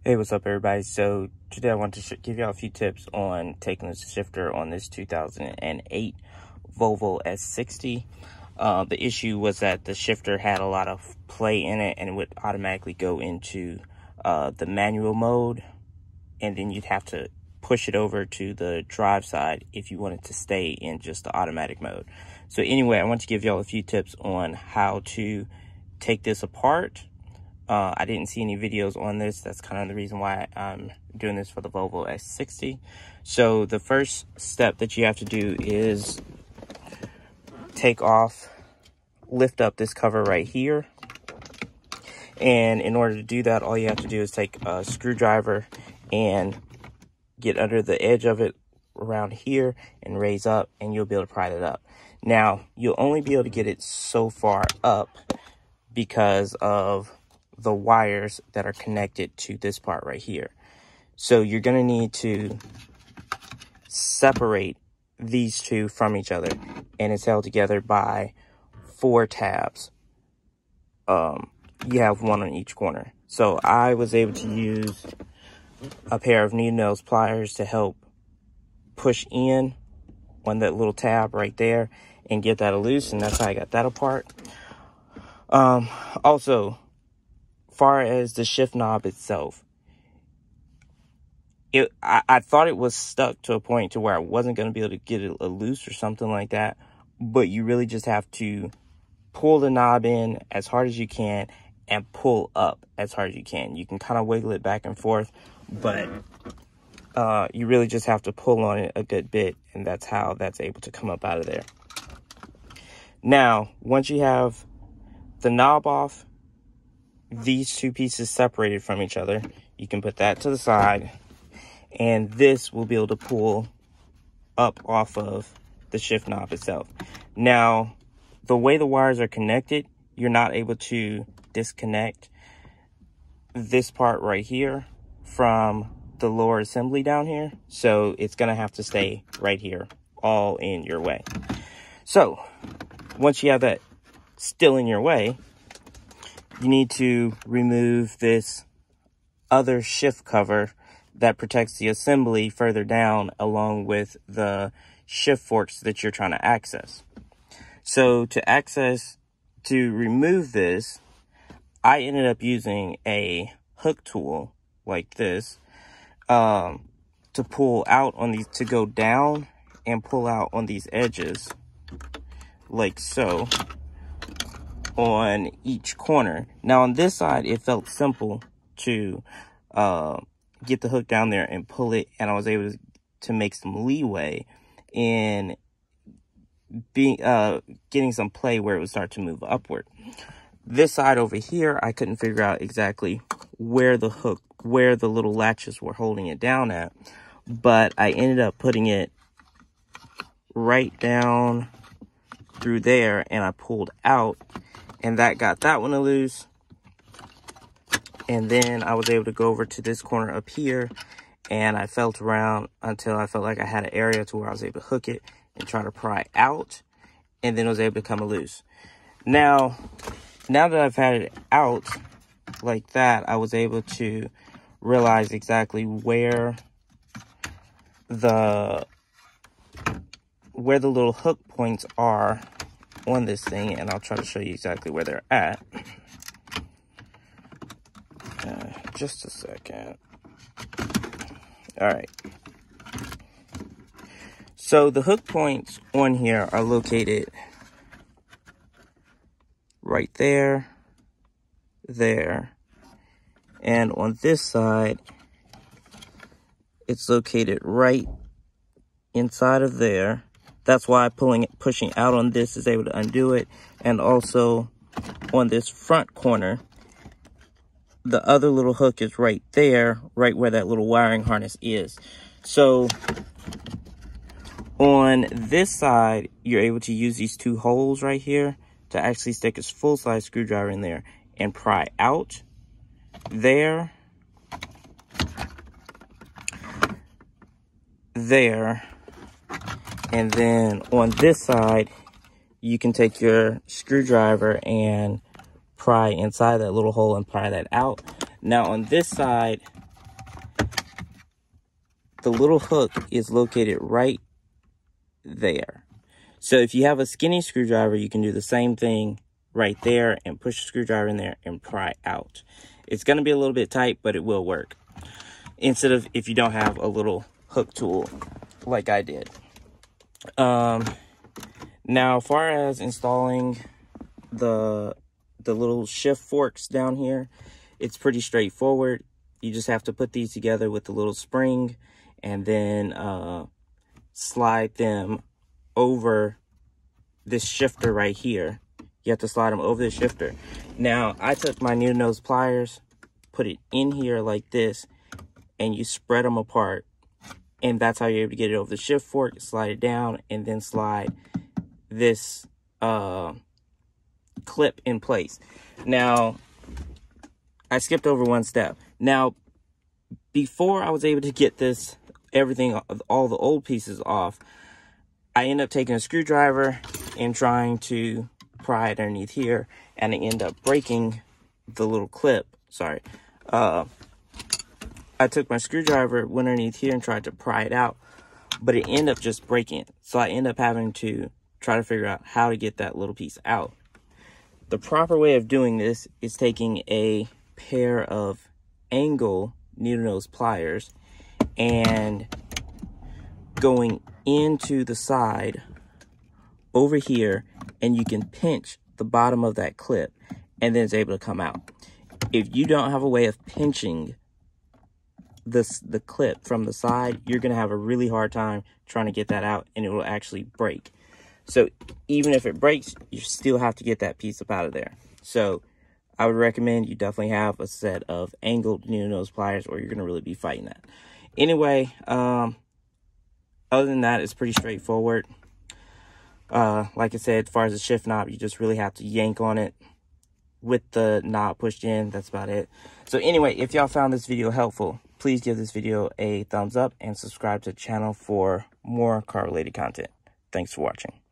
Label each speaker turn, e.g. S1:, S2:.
S1: Hey, what's up everybody? So today I want to give y'all a few tips on taking the shifter on this 2008 Volvo S60. The issue was that the shifter had a lot of play in it and it would automatically go into the manual mode, and then you'd have to push it over to the drive side if you wanted to stay in just the automatic mode. So anyway, I want to give y'all a few tips on how to take this apart. I didn't see any videos on this. That's kind of the reason why I'm doing this for the Volvo S60. So the first step that you have to do is lift up this cover right here. And in order to do that, all you have to do is take a screwdriver and get under the edge of it around here and raise up, and you'll be able to pry it up. Now, you'll only be able to get it so far up because of the wires that are connected to this part right here. So you're going to need to separate these two from each other, and it's held together by 4 tabs. You have one on each corner. So I was able to use a pair of needle nose pliers to help push in on that little tab right there and get that loose, and that's how I got that apart. Also, far as the shift knob itself, I thought it was stuck to a point to where I wasn't going to be able to get it loose or something like that, but you really just have to pull the knob in as hard as you can and pull up as hard as you can. You can kind of wiggle it back and forth, but you really just have to pull on it a good bit, and that's how that's able to come up out of there. Now, once you have the knob off, these two pieces separated from each other, you can put that to the side, and this will be able to pull up off of the shift knob itself. Now, the way the wires are connected, you're not able to disconnect this part right here from the lower assembly down here, so it's gonna have to stay right here, all in your way. So once you have that still in your way, you need to remove this other shift cover that protects the assembly further down, along with the shift forks that you're trying to access. So to remove this, I ended up using a hook tool like this to pull out on these, to go down and pull out on these edges like so, on each corner. Now on this side, it felt simple to get the hook down there and pull it, and I was able to make some leeway in getting some play where it would start to move upward. This side over here, I couldn't figure out exactly where the little latches were holding it down at, but I ended up putting it right down through there, and I pulled out, and that got that one loose. And then I was able to go over to this corner up here, and I felt around until I felt like I had an area to where I was able to hook it and try to pry out, and then it was able to come loose. Now that I've had it out like that, I was able to realize exactly where the little hook points are on this thing, and I'll try to show you exactly where they're at. Just a second. All right. So the hook points on here are located right there, there, and on this side, it's located right inside of there. That's why pushing out on this is able to undo it. And also on this front corner, the other little hook is right there, right where that little wiring harness is. So on this side, you're able to use these 2 holes right here to actually stick a full-size screwdriver in there and pry out there, there, and then on this side, you can take your screwdriver and pry inside that little hole and pry that out. Now on this side, the little hook is located right there. So if you have a skinny screwdriver, you can do the same thing right there and push the screwdriver in there and pry out. It's going to be a little bit tight, but it will work. Instead of if you don't have a little hook tool like I did. Now, as far as installing the little shift forks down here, it's pretty straightforward. You just have to put these together with the little spring and then slide them over this shifter right here. You have to slide them over the shifter. Now, I took my needle nose pliers, put it in here like this, and you spread them apart. And that's how you're able to get it over the shift fork, slide it down, and then slide this clip in place. Now, I skipped over one step. Now, before I was able to get this, everything, all the old pieces off, I end up taking a screwdriver and trying to pry it underneath here, and I end up breaking the little clip. Sorry. I took my screwdriver, went underneath here and tried to pry it out, but it ended up just breaking it. So I end up having to try to figure out how to get that little piece out. The proper way of doing this is taking a pair of angle needle nose pliers and going into the side over here, and you can pinch the bottom of that clip and then it's able to come out. If you don't have a way of pinching the clip from the side, you're going to have a really hard time trying to get that out, and it will actually break. So even if it breaks, you still have to get that piece up out of there. So I would recommend you definitely have a set of angled needle nose pliers, or you're going to really be fighting that. Anyway, other than that, it's pretty straightforward. Like I said, as far as the shift knob, you just really have to yank on it with the knob pushed in. That's about it. So anyway, if y'all found this video helpful, please give this video a thumbs up and subscribe to the channel for more car related content. Thanks for watching.